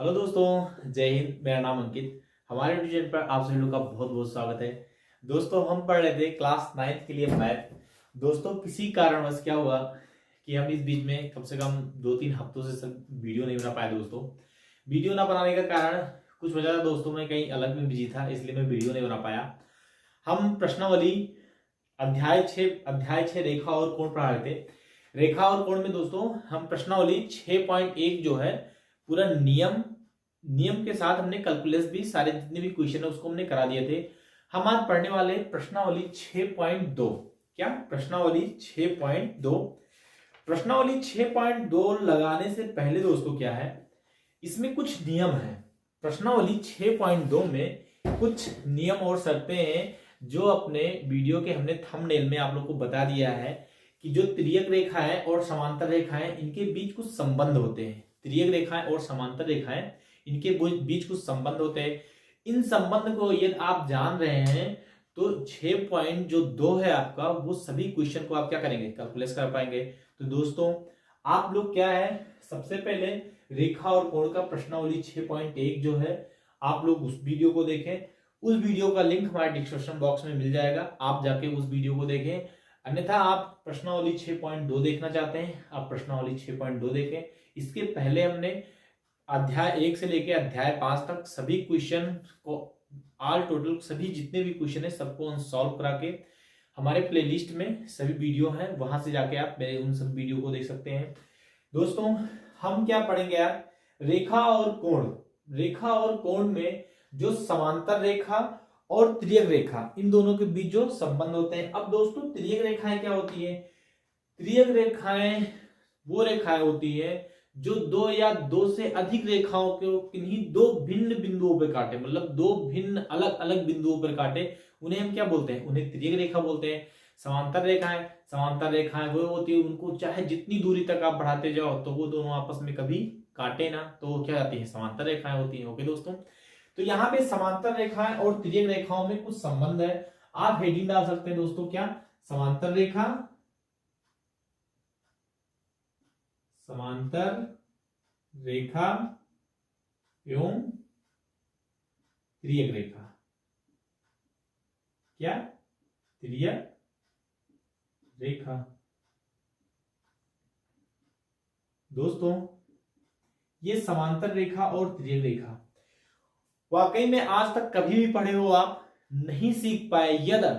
Hello दोस्तों, जय हिंद। मेरा नाम अंकित। हमारे ट्यूशन पर आप सभी लोग का बहुत बहुत स्वागत है। दोस्तों, हम पढ़ रहे थे क्लास 9th के लिए मैथ। दोस्तों, किसी कारणवश क्या हुआ कि हम इस बीच में कम से कम 2-3 हफ्तों से सब वीडियो नहीं बना पाए। दोस्तों, वीडियो ना बनाने का कारण कुछ वजह था। दोस्तों, मैं कहीं अलग में बिजी था, इसलिए मैं वीडियो नहीं बना पाया। हम प्रश्नावली अध्याय 6 रेखा और कोण पढ़ा रहे थे। रेखा और कोण में दोस्तों हम प्रश्नावली 6.1 जो है पूरा नियम नियम के साथ हमने कैलकुलस भी सारे जितने भी क्वेश्चन है उसको हमने करा दिए थे। हम आज पढ़ने वाले प्रश्नावली 6.2। क्या? प्रश्नावली 6.2। प्रश्नावली 6.2 लगाने से पहले दोस्तों क्या है, इसमें कुछ नियम है। प्रश्नावली 6.2 में कुछ नियम और शर्तें हैं जो अपने वीडियो के हमने थंबनेल में आप लोग को बता दिया है कि जो तिर्यक रेखा है और समांतर रेखा है इनके बीच कुछ संबंध होते हैं। तिर्यक रेखाएं और समांतर रेखाएं इनके बीच कुछ संबंध होते हैं। इन संबंध को यदि आप जान रहे हैं तो 6.2 है आपका, वो सभी क्वेश्चन को आप क्या करेंगे, कैलकुलेट कर पाएंगे। तो दोस्तों आप लोग क्या है, सबसे पहले रेखा और कोण का प्रश्नावली 6.1 जो है आप लोग उस वीडियो को देखें। उस वीडियो का लिंक हमारे डिस्क्रिप्शन बॉक्स में मिल जाएगा, आप जाके उस वीडियो को देखें। अन्यथा आप प्रश्नावली 6.2 देखना चाहते हैं, आप प्रश्नावली 6.2 देखें। इसके पहले हमने अध्याय 1 से लेकर अध्याय 5 तक सभी क्वेश्चन को ऑल टोटल सभी जितने भी क्वेश्चन है सबको हम सॉल्व करा के हमारे प्लेलिस्ट में सभी वीडियो हैं, वहां से जाके आप मेरे उन सब वीडियो को देख सकते हैं। दोस्तों हम क्या पढ़ेंगे यार, रेखा और कोण। रेखा और कोण में जो समांतर रेखा और तिर्यक रेखा इन दोनों के बीच जो संबंध होते हैं। अब दोस्तों तिर्यक रेखाएं क्या होती है? तिर्यक रेखाएं वो रेखाएं होती है जो दो या दो से अधिक रेखाओं को किन्हीं दो भिन्न बिंदुओं पर काटे, मतलब दो भिन्न अलग अलग बिंदुओं पर काटे, उन्हें हम क्या बोलते हैं? उन्हें तिर्यक रेखा बोलते हैं। समांतर रेखाएं वो होती है, उनको चाहे जितनी दूरी तक आप बढ़ाते जाओ तो वो दोनों आपस में कभी काटे ना, तो वो क्या आती है? समांतर रेखाएं होती है। ओके दोस्तों, तो यहाँ पे समांतर रेखाएं और तिर्यक रेखाओं में कुछ संबंध है। आप हेडिंग डाल सकते हैं दोस्तों, क्या? समांतर रेखा, समांतर रेखा एवं तिर्यक रेखा। क्या? तिर्यक रेखा। दोस्तों ये समांतर रेखा और तिर्यक रेखा वाकई में आज तक कभी भी पढ़े हो आप नहीं सीख पाए यदि,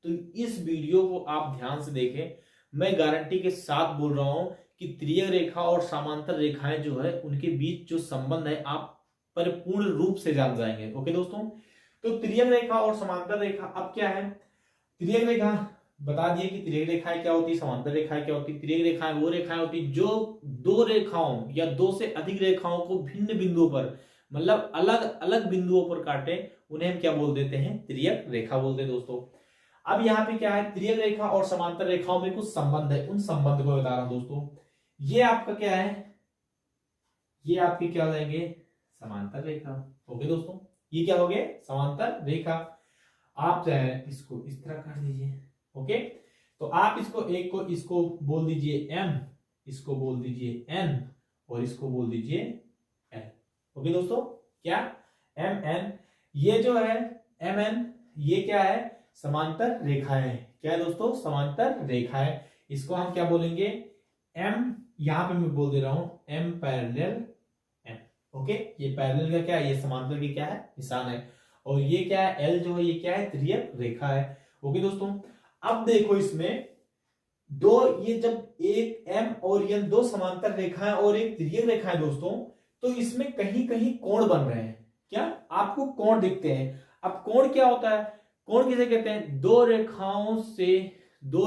तो इस वीडियो को आप ध्यान से देखें। मैं गारंटी के साथ बोल रहा हूं कि तिर्यक रेखा और समांतर रेखाएं जो है उनके बीच जो संबंध है आप परिपूर्ण रूप से जान जाएंगे। ओके दोस्तों, तो तिर्यक रेखा और समांतर रेखा अब क्या है? तिर्यक रेखा बता दिए कि तिर्यक रेखाएं क्या होती है, समांतर रेखाएं क्या होती है। तिर्यक रेखाएं वो रेखाएं होती जो दो रेखाओं या दो से अधिक रेखाओं को भिन्न बिंदुओं पर, मतलब अलग अलग बिंदुओं पर काटे, उन्हें हम क्या बोल देते हैं? तिर्यक रेखा बोलते हैं दोस्तों। अब यहाँ पे क्या है, तिर्यक रेखा और समांतर रेखाओं में कुछ संबंध है, उन संबंध को बता रहा हूं दोस्तों। ये आपका क्या है, ये आपके क्या हो जाएंगे? समांतर रेखा। ओके दोस्तों, ये क्या हो गए? समांतर रेखा। आप जो है इसको इस तरह कर दीजिए। ओके, तो आप इसको एक को इसको बोल दीजिए m, इसको बोल दीजिए n और इसको बोल दीजिए l। ओके दोस्तों, क्या? mn, ये जो है mn, ये क्या है? समांतर रेखाएं। क्या है दोस्तों? समांतर रेखाएं। इसको हम क्या बोलेंगे? m, यहां पे मैं बोल दे रहा हूं m पैरेलल m। ओके, ये पैरेलल का क्या है? ये समांतर की क्या है? निशान है। और ये क्या है? l जो है ये क्या है? तिर्यक रेखा है। ओके दोस्तों, अब देखो इसमें दो, ये जब एक m और n दो समांतर रेखाएं और एक तिर्यक रेखा है दोस्तों, तो इसमें कहीं कहीं कोण बन रहे हैं। क्या? आपको कोण दिखते हैं। अब कोण क्या होता है? कोण किसे कहते हैं? दो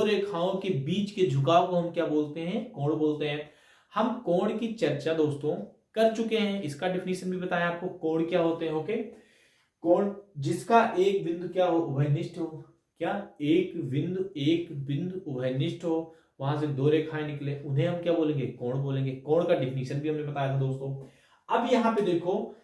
रेखाओं के बीच के झुकाव को हम क्या बोलते हैं? कोण बोलते हैं। हम कोण की चर्चा दोस्तों कर चुके हैं, इसका डिफिनीशन भी बताया आपको, कोण क्या होते हैं। ओके, कोण जिसका एक बिंदु क्या हो? उभयनिष्ठ हो। क्या? एक बिंदु उभयनिष्ठ हो, वहां से दो रेखाएं निकले, उन्हें हम क्या बोलेंगे? कोण बोलेंगे। कोण का डिफिनीशन भी हमने बताया था दोस्तों। अब यहां पे देखो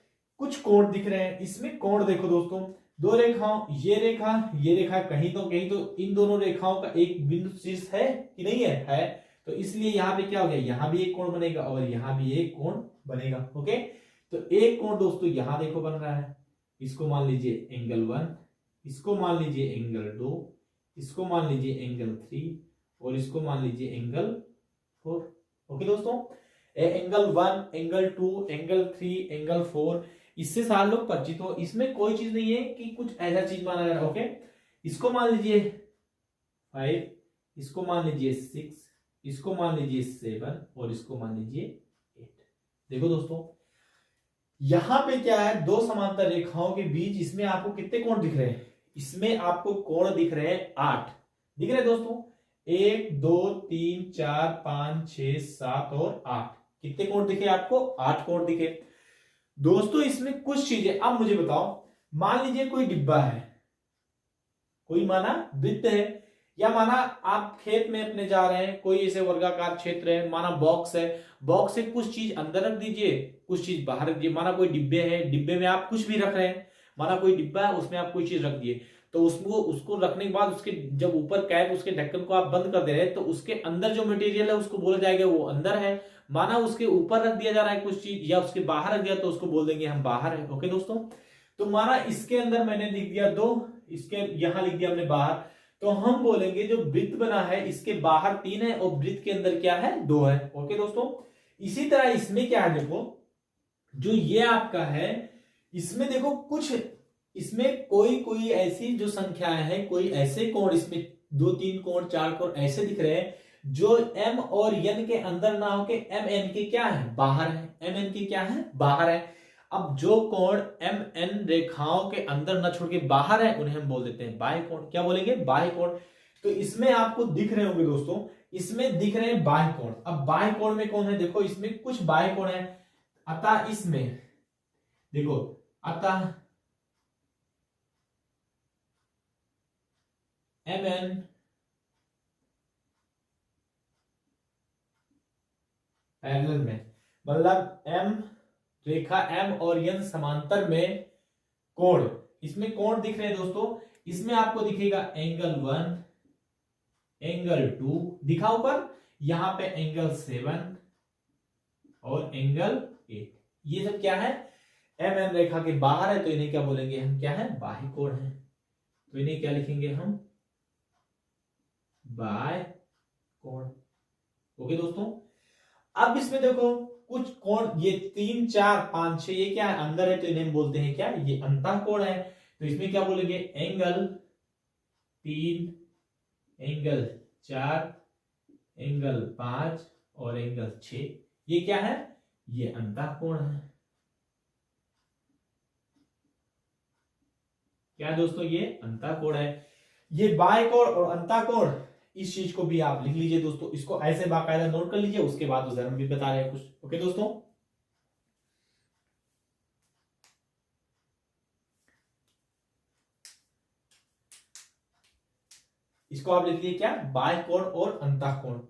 कुछ कोण दिख रहे हैं, इसमें कोण देखो दोस्तों, दो रेखाओं, ये रेखा कहीं तो इन दोनों रेखाओं का एक बिंदु शीर्ष है कि नहीं है? है। तो इसलिए यहां पे क्या हो गया? यहां भी एक कोण बनेगा और यहां भी एक कोण बनेगा। ओके, तो एक कोण दोस्तों यहां देखो बन रहा है, इसको मान लीजिए एंगल 1, इसको मान लीजिए एंगल 2, इसको मान लीजिए एंगल 3 और इसको मान लीजिए एंगल 4। ओके दोस्तों, एंगल 1, एंगल 2, एंगल 3, एंगल 4, इससे सारे लोग परिचित हो। इसमें कोई चीज नहीं है कि कुछ ऐसा चीज माना जा रहा है। ओके, इसको मान लीजिए 5, इसको मान लीजिए 6, इसको मान लीजिए 7 और इसको मान लीजिए 8। देखो दोस्तों, यहां पे क्या है, दो समांतर रेखाओं के बीच इसमें आपको कितने कोण दिख रहे हैं? इसमें आपको कोण दिख रहे हैं 8 दिख रहे हैं दोस्तों। 1 2 3 4 5 6 7 और 8, कितने कोण दिखे आपको? 8 कोण दिखे दोस्तों। इसमें कुछ चीजें अब मुझे बताओ, मान लीजिए कोई डिब्बा है, कोई माना वृत्त है, या माना आप खेत में अपने जा रहे हैं, कोई ऐसे वर्गाकार क्षेत्र है, माना बॉक्स है, बॉक्स से कुछ चीज अंदर रख दीजिए, कुछ चीज बाहर रख दीजिए। माना कोई डिब्बे है, डिब्बे में आप कुछ भी रख रहे हैं, माना कोई डिब्बा है उसमें आप कोई चीज रख दिए, तो उसको रखने के बाद उसके जब ऊपर कैप उसके ढक्कन को आप बंद कर दे रहे हैं, तो उसके अंदर जो मटेरियल है उसको बोला जाएगा वो अंदर है। माना उसके ऊपर रख दिया जा रहा है कुछ चीज, या उसके बाहर रख दिया तो उसको बोल देंगे हम बाहर है। ओके दोस्तों, तो माना इसके अंदर मैंने लिख दिया 2, इसके यहां लिख दिया हमने बाहर, तो हम बोलेंगे जो वृत्त बना है इसके बाहर 3 है और वृत्त के अंदर क्या है? 2 है। ओके दोस्तों, इसी तरह इसमें क्या है, देखो जो ये आपका है, इसमें देखो कुछ, इसमें कोई कोई ऐसी जो संख्याएं हैं, कोई ऐसे कोण इसमें 2 3 कोण 4 कोण ऐसे दिख रहे हैं जो m और n के अंदर ना होके m n के क्या है? बाहर है। m n के क्या है? बाहर है। अब जो कोण m n रेखाओं के अंदर न छोड़ के बाहर है उन्हें हम बोल देते हैं बाह्य कोण। क्या बोलेंगे? बाह्य कोण। तो इसमें आपको दिख रहे होंगे दोस्तों, इसमें दिख रहे हैं बाह्य कोण। अब बाह्य कोण में कौन है? देखो इसमें कुछ बाह्य कोण है, अतः इसमें देखो, अतः एम एन पैरेलल में, मतलब एम रेखा m और n समांतर में कोण, इसमें कोण दिख रहे हैं दोस्तों। इसमें आपको दिखेगा एंगल 1, एंगल 2 दिखा ऊपर, यहां पे एंगल 7 और एंगल 8। ये सब क्या है? एम एन रेखा के बाहर है, तो इन्हें क्या बोलेंगे हम? क्या है? बाह्य कोण है। तो इन्हें क्या लिखेंगे हम? बाह्य कोण। ओके दोस्तों, अब इसमें देखो कुछ कोण, ये 3 4 5 6 ये क्या है? अंदर है, तो इन्हें हम बोलते हैं क्या? ये अंतः कोण है। तो इसमें क्या बोलेंगे? एंगल 3, एंगल 4, एंगल 5 और एंगल 6, ये क्या है? ये अंतः कोण है। क्या दोस्तों? ये अंतः कोण है। ये बाह्य कोण और अंतः कोण, इस चीज को भी आप लिख लीजिए दोस्तों, इसको ऐसे बाकायदा नोट कर लीजिए, उसके बाद उधर हम भी बता रहे हैं कुछ। ओके दोस्तों, इसको आप लिख लीजिए क्या? बाह्य कोण और अंतः कोण।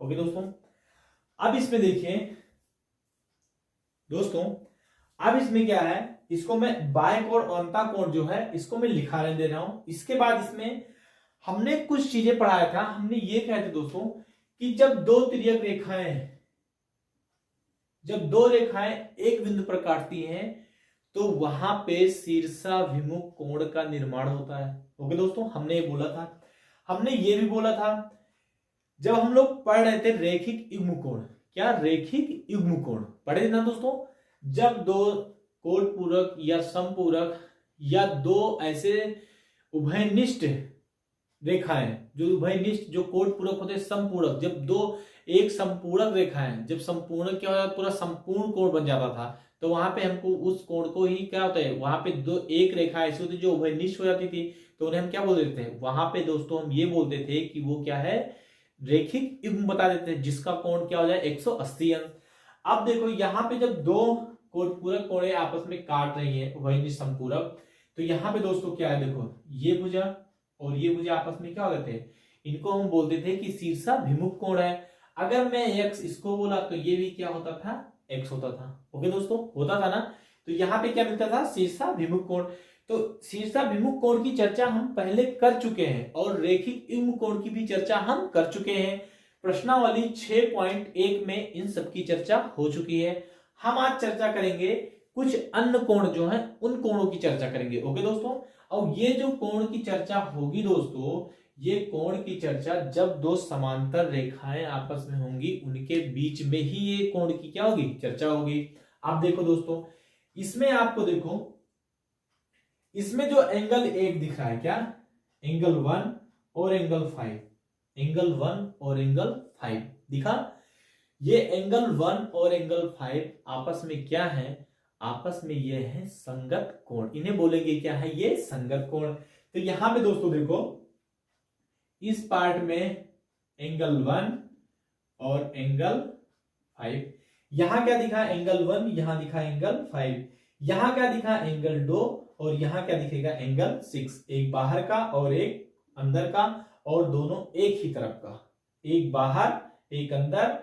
ओके दोस्तों, अब इसमें देखिए दोस्तों, अब इसमें क्या है, इसको मैं बाह्य कोण और अंतः कोण जो है इसको मैं लिखाने दे रहा हूं। इसके बाद इसमें हमने कुछ चीजें पढ़ाया था। हमने ये कहा था दोस्तों कि जब दो तिर्यक रेखाएं, जब दो रेखाएं एक बिंदु पर काटती हैं तो वहां पे शीर्षाभिमुख कोण का निर्माण होता है। ओके दोस्तों, हमने ये बोला था। हमने ये भी बोला था जब हम लोग पढ़ रहे थे रैखिक युग्म कोण। क्या? रैखिक युग्म कोण पढ़े थे ना दोस्तों। जब दो कोण पूरक या समपूरक या दो ऐसे उभयनिष्ठ रेखाएं, जो उभयनिष्ठ जो कोण पूरक होते हैं, समपूरक, जब दो एक संपूरक रेखाएं, जब संपूर्ण क्या होता है, पूरा संपूर्ण कोण बन जाता था, तो वहां पे हमको उस कोण को ही क्या होता है, वहां पे दो एक रेखा ऐसी होती जो उभयनिष्ठ हो जाती थी, तो उन्हें हम क्या बोल देते हैं? वहां पे दोस्तों हम ये बोलते थे कि वो क्या है? रैखिक युग्म बता देते हैं, जिसका कोण क्या हो जाए? 180 अंश। अब देखो यहाँ पे जब दो कोण पूरक कोणें आपस में काट रही है, उभयनिष्ठ संपूरक, तो यहाँ पे दोस्तों क्या है? देखो ये भुजा और ये भुजा आपस में क्या हो जाते हैं? इनको हम बोलते थे कि शीर्षाभिमुख कोण है। अगर मैं x इसको बोला तो ये भी क्या होता था, x होता था। ओके दोस्तों, होता था ना। तो यहाँ पे क्या मिलता था, शीर्षाभिमुख कोण। तो शीर्षाभिमुख कोण की चर्चा हम पहले कर चुके हैं और रेखिक युग्म कोण की भी चर्चा हम कर चुके हैं। प्रश्नावली 6.1 में इन सब की चर्चा हो चुकी है। हम आज चर्चा करेंगे कुछ अन्य कोण जो हैं उन कोणों की चर्चा करेंगे। ओके दोस्तों, और ये जो कोण की चर्चा होगी दोस्तों, ये कोण की चर्चा जब दो समांतर रेखाएं आपस में होंगी उनके बीच में ही ये कोण की क्या होगी, चर्चा होगी। आप देखो दोस्तों, इसमें आपको देखो, इसमें जो एंगल एक दिख रहा है क्या, एंगल 1 और एंगल 5, एंगल 1 और एंगल 5 दिखा। ये एंगल 1 और एंगल 5 आपस में क्या है, आपस में ये है संगत कोण। इन्हें बोलेंगे क्या है, ये संगत कोण। तो यहां पे दोस्तों देखो, इस पार्ट में एंगल 1 और एंगल 5, यहां क्या दिखा, एंगल 1, यहां दिखा एंगल 5, यहां क्या दिखा, एंगल 2, और यहां क्या दिखेगा, एंगल 6। एक बाहर का और एक अंदर का, और दोनों एक ही तरफ का, एक बाहर एक अंदर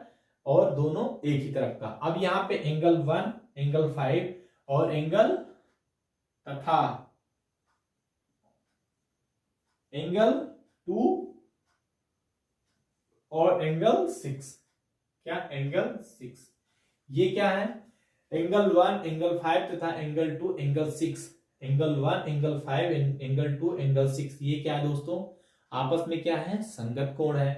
और दोनों एक ही तरफ का। अब यहां पे एंगल 1, एंगल 5 और एंगल तथा एंगल 2 और एंगल 6, क्या, एंगल 6, ये क्या है, एंगल 1, एंगल 5 तथा angle 2, angle 6, angle 1, angle 5, angle 2, angle 6, ये क्या है दोस्तों, आपस में क्या है, संगत कोण है।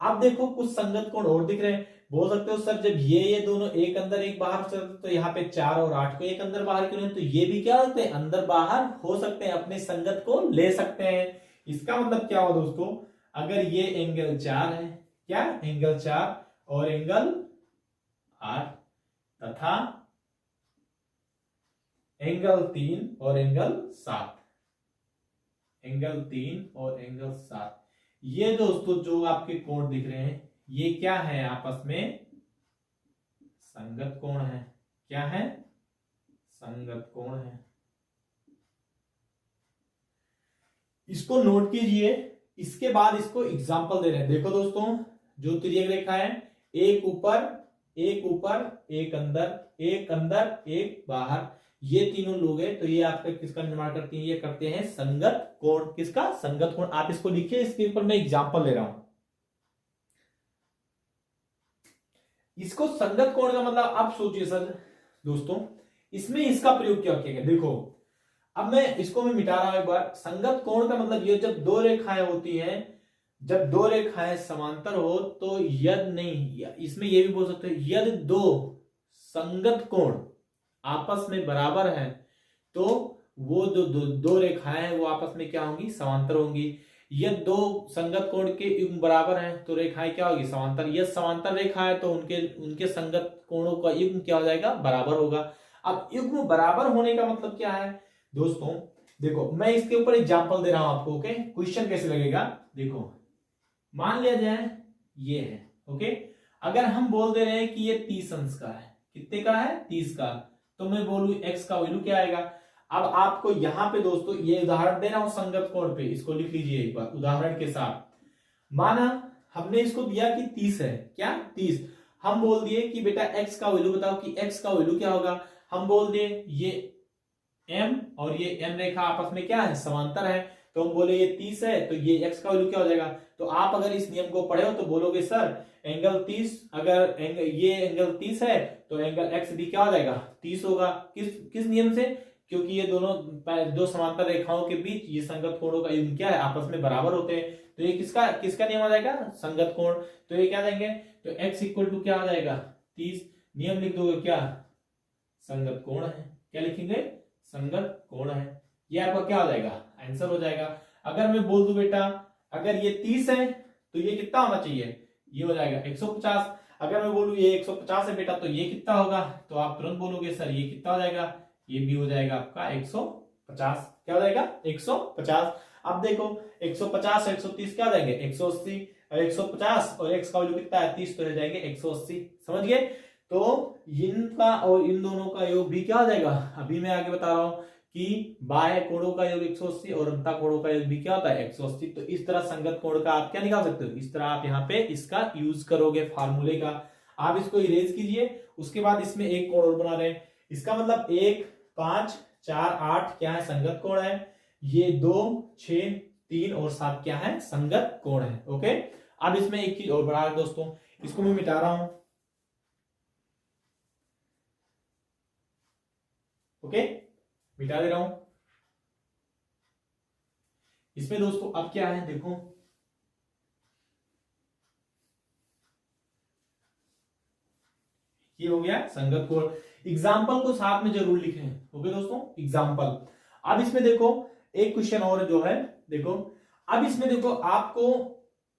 अब देखो कुछ संगत कोण और दिख रहे हैं। बोल सकते हो सर जब ये दोनों एक अंदर एक बाहर तो यहाँ पे 4 और 8 को एक अंदर बाहर क्यों नहीं, तो ये भी क्या होते हैं, अंदर बाहर हो सकते हैं, अपने संगत को ले सकते हैं। इसका मतलब क्या हुआ दोस्तों, अगर ये एंगल 4 है, क्या, एंगल 4 और एंगल 8 तथा एंगल 3 और एंगल 7, एंगल 3 और एंगल 7, ये दोस्तों जो आपके कोण दिख रहे हैं ये क्या है, आपस में संगत कोण है। क्या है, संगत कोण है। इसको नोट कीजिए। इसके बाद इसको एग्जांपल दे रहे हैं। देखो दोस्तों, जो तिर्यक रेखा है, एक ऊपर एक ऊपर, एक अंदर एक अंदर एक बाहर, ये तीनों लोग हैं, तो ये आपका किसका निर्माण करती हैं, ये करते हैं संगत कोण। किसका, संगत कोण। आप इसको लिखिए, इसके ऊपर मैं एग्जांपल ले रहा हूं। इसको संगत कोण का मतलब आप सोचिए सर दोस्तों, इसमें इसका प्रयोग क्या किया गया। देखो अब मैं इसको मिटा रहा हूं एक बार। संगत कोण का मतलब ये, जब दो रेखाएं होती हैं, जब दो रेखाएं समांतर हो तो यदि नहीं, इसमें ये भी बोल सकते हैं, यदि दो संगत कोण आपस में बराबर है तो वो दो रेखाएं हैं वो आपस में क्या होंगी, समांतर होंगी। यदि दो संगत कोण के युग्म बराबर हैं तो रेखाएं क्या होगी, समांतर। यदि समांतर रेखा है तो उनके संगत कोणों का युग्म क्या हो जाएगा, बराबर होगा। अब युग्म बराबर होने का मतलब क्या है दोस्तों, देखो मैं इसके ऊपर एग्जांपल दे रहा हूं आपको। ओके, क्वेश्चन कैसे लगेगा, देखो मान लिया जाए ये है। ओके, अगर हम बोल दे रहे हैं कि ये 30 अंश का है, कितने का है, 30 का, तो मैं बोलूं x का वैल्यू क्या आएगा। अब आपको यहां पे दोस्तों ये उदाहरण दे रहा हूं संगत कोण पे, इसको लिख लीजिए एक बार उदाहरण के साथ। माना हमने इसको दिया कि 30 है, क्या 30, हम बोल दिए कि बेटा x का वैल्यू बताओ कि x का वैल्यू क्या होगा। हम बोल दिए ये m और ये m रेखा आपस में क्या है, समांतर है, तो हम बोले ये 30 है तो ये x का वैल्यू क्या हो जाएगा। तो आप अगर इस नियम को पढ़े हो तो बोलोगे सर एंगल 30, अगर ये एंगल 30 है तो एंगल x भी क्या हो जाएगा, 30 होगा। किस नियम से, क्योंकि ये दो समांतर रेखाओं के बीच ये संगत कोणों का युग्म क्या है, आपस में बराबर होते हैं। तो ये किसका नियम आ जाएगा, संगत कोण। तो ये क्या देंगे, तो x इक्वल टू क्या आ जाएगा, 30, नियम लिख दोगे क्या, संगत कोण है। क्या लिखेंगे, संगत कोण है। ये आपका क्या हो जाएगा, आंसर हो जाएगा। अगर मैं बोल दूं बेटा अगर ये 30 है तो ये कितना होना चाहिए, ये हो जाएगा 150। अगर मैं बोलूं ये 150 है बेटा तो ये कितना होगा, तो आप तुरंत बोलोगे सर ये कितना हो जाएगा, ये भी हो जाएगा आपका 150। क्या हो जाएगा, 150। अब देखो 150 और 130 क्या हो जाएंगे, 180, और 150 और x का वैल्यू कितना है, 30, तो हो जाएंगे 180। समझ गए। तो इनका और इन दोनों का योग भी क्या हो जाएगा, अभी मैं आगे बता रहा हूं कि बाह्य कोणों का योग 180 और अंतः कोणों का योग भी क्या होता है 180। तो इस तरह संगत कोण का आप क्या निकाल सकते हो, इस तरह आप यहाँ पे इसका यूज करोगे फार्मूले का। आप इसको इरेज कीजिए, उसके बाद इसमें एक कोण और बना रहे हैं, इसका मतलब 1 5 4 8 क्या है संगत कोण है, ये 2 6 3 और 7 क्या है संगत कोण है। ओके, अब इसमें एक चीज और बढ़ा रहे दोस्तों, इसको मैं मिटा रहा हूं। ओके, मिटा दे रहा हूं। इसमें दोस्तों अब क्या है देखो, ये हो गया संगत कोण। एग्जाम्पल को साथ में जरूर लिखें। ओके दोस्तों, एग्जाम्पल। अब इसमें देखो एक क्वेश्चन और जो है, देखो अब इसमें देखो आपको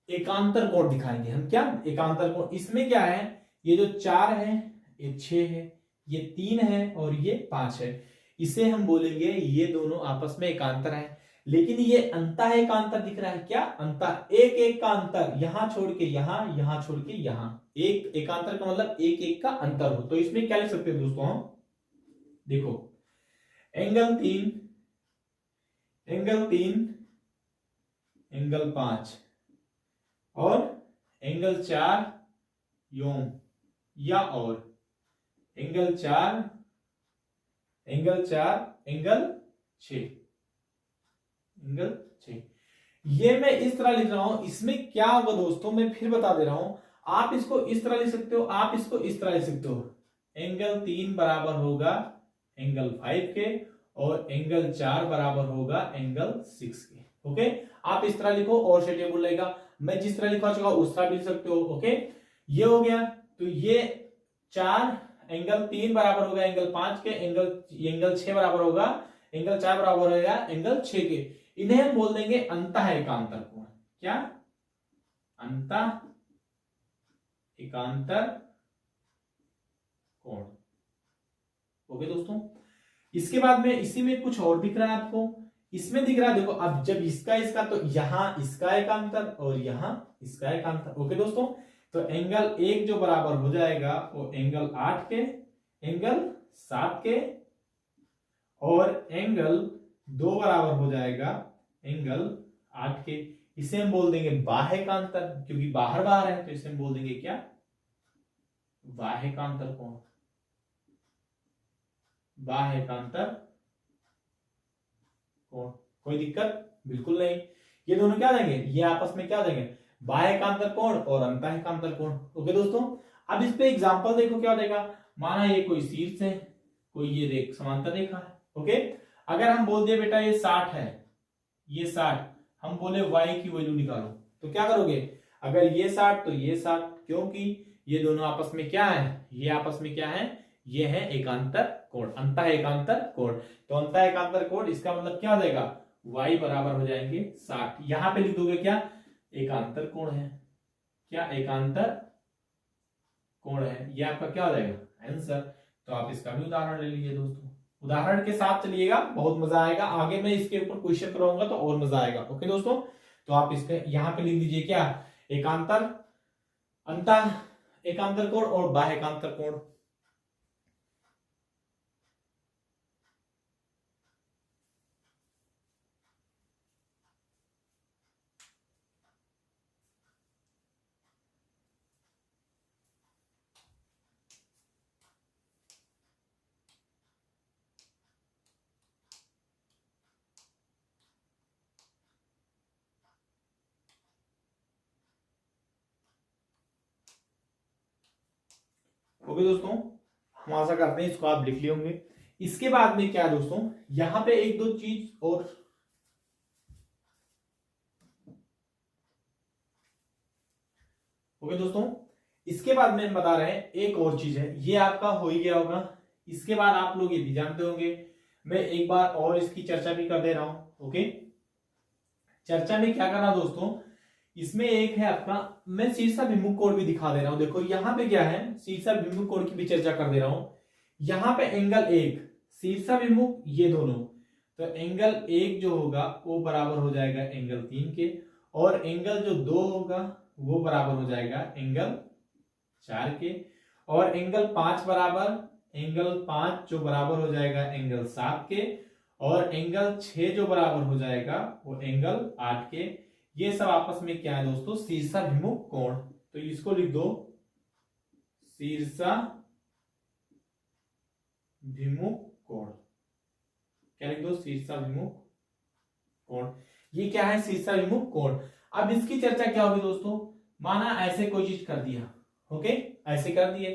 एकांतर कोण दिखाएंगे हम। क्या एकांतर कोण, इसमें क्या है, ये जो 4 है, ये 6 है, ये 3 है और ये 5 है, इसे हम बोलेंगे ये दोनों आपस में एकांतर है। लेकिन ये अंतः एकांतर दिख रहा है, क्या अंतः, एक एक का अंतर, यहां छोड़ के यहां, यहां छोड़ के यहां, एक एकांतर का मतलब एक एक का अंतर हो। तो इसमें क्या लिख सकते हैं दोस्तों हम, देखो एंगल 3, एंगल 3, एंगल 5 और एंगल 4 यों या और एंगल 4, एंगल 4, एंगल 6, एंगल 6। ये मैं इस तरह लिख रहा हूं। इसमें क्या होगा दोस्तों, मैं फिर बता दे रहा हूं, आप इसको इस तरह लिख सकते हो, आप इसको इस तरह लिख सकते हो, एंगल 3 बराबर होगा एंगल 5 के और एंगल 4 बराबर होगा एंगल 6 के। ओके, आप इस तरह लिखो और सेटेबल रहेगा। मैं जिस तरह लिखवा चुका उस तरह भी लिख सकते हो। ओके, ये हो गया। तो ये 4 एंगल 3 बराबर होगा एंगल 5 के, एंगल 6 बराबर होगा एंगल 4 बराबर होगा एंगल 6 के। इन्हें हम बोल देंगे अंतः एकांतर कोण। क्या, अंतः एकांतर कोण। ओके दोस्तों, इसके बाद में इसी में कुछ और दिख रहा है आपको, इसमें दिख रहा है देखो, अब जब इसका इसका तो यहां इसका एकांतर और यहां इसका एकांतर। ओके दोस्तों, तो एंगल 1 जो बराबर हो जाएगा वो एंगल 8 के, एंगल 7 के और एंगल 2 बराबर हो जाएगा एंगल 8 के। इसे हम बोल देंगे बाह्य एकांतर, क्योंकि बाहर बाहर है तो इसे हम बोल देंगे क्या, बाह्य एकांतर कोण, बाह्य एकांतर कोण। कोई दिक्कत बिल्कुल नहीं, ये दोनों क्या देंगे, ये आपस में क्या देंगे, बाह्य एकांतर कोण और अंतः एकांतर कोण। ओके दोस्तों, अब इस पे एग्जांपल देखो क्या देगा, माना ये कोई शीर्ष है, कोई ये रेख समांतर रेखा है। ओके, अगर हम बोल दिए बेटा ये 60 है, ये 60, हम बोले y की वैल्यू निकालो, तो क्या करोगे, अगर ये 60 तो ये 60, क्योंकि ये दोनों आपस में क्या है, ये आपस में क्या है, ये है एकांतर कोण, अंतः एकांतर कोण। तो अंतः एकांतर कोण, इसका मतलब क्या हो जाएगा, y बराबर हो जाएंगे 60। यहां पे लिख दोगे क्या, एकांतर कोण है, क्या एकांतर कोण है, ये आपका क्या हो जाएगा आंसर। तो आप इसका भी उदाहरण ले लीजिए दोस्तों, उदाहरण के साथ चलिएगा, बहुत मजा आएगा। आगे मैं इसके ऊपर क्वेश्चन कराऊंगा तो और मजा आएगा। ओके दोस्तों, तो आप इसके यहां पे लिख दीजिए क्या, एकांतर, अंतः एकांतर कोण और बाह्य एकांतर कोण। ओके दोस्तों, हम आशा करते हैं इसको आप लिख लिए होंगे। इसके बाद में क्या दोस्तों, यहां पे एक दो चीज और, ओके दोस्तों, इसके बाद में हम बता रहे हैं एक और चीज है, ये आपका हो ही गया होगा। इसके बाद आप लोग ये भी जानते होंगे, मैं एक बार और इसकी चर्चा भी कर दे रहा हूं। ओके, चर्चा में क्या करना दोस्तों, इसमें एक है आपका, मैं शीर्षाभिमुख कोण भी दिखा दे रहा हूं। देखो यहाँ पे क्या है, शीर्षाभिमुख कोण की भी चर्चा कर दे रहा हूं। यहाँ पे एंगल 1 शीर्षाभिमुख, ये दोनों, तो एंगल 1 जो होगा वो बराबर हो जाएगा एंगल 3 के, और एंगल जो 2 होगा वो बराबर हो जाएगा एंगल 4 के, और एंगल 5 बराबर, एंगल 5 जो बराबर हो जाएगा एंगल 7 के, और एंगल 6 जो बराबर हो जाएगा वो एंगल 8 के। ये सब आपस में क्या है दोस्तों, शीर्षाभिमुख कोण। तो इसको लिख दो शीर्षाभिमुख कोण। क्या लिख दो, शीर्षाभिमुख कोण। ये क्या है, शीर्षाभिमुख कोण। अब इसकी चर्चा क्या होगी दोस्तों, माना ऐसे कोई चीज कर दिया, ओके, ऐसे कर दिए,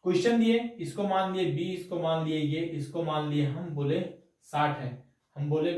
क्वेश्चन दिए, इसको मान लिए बी, इसको मान लिए ये, इसको मान लिए हम बोले 60 है, हम बोले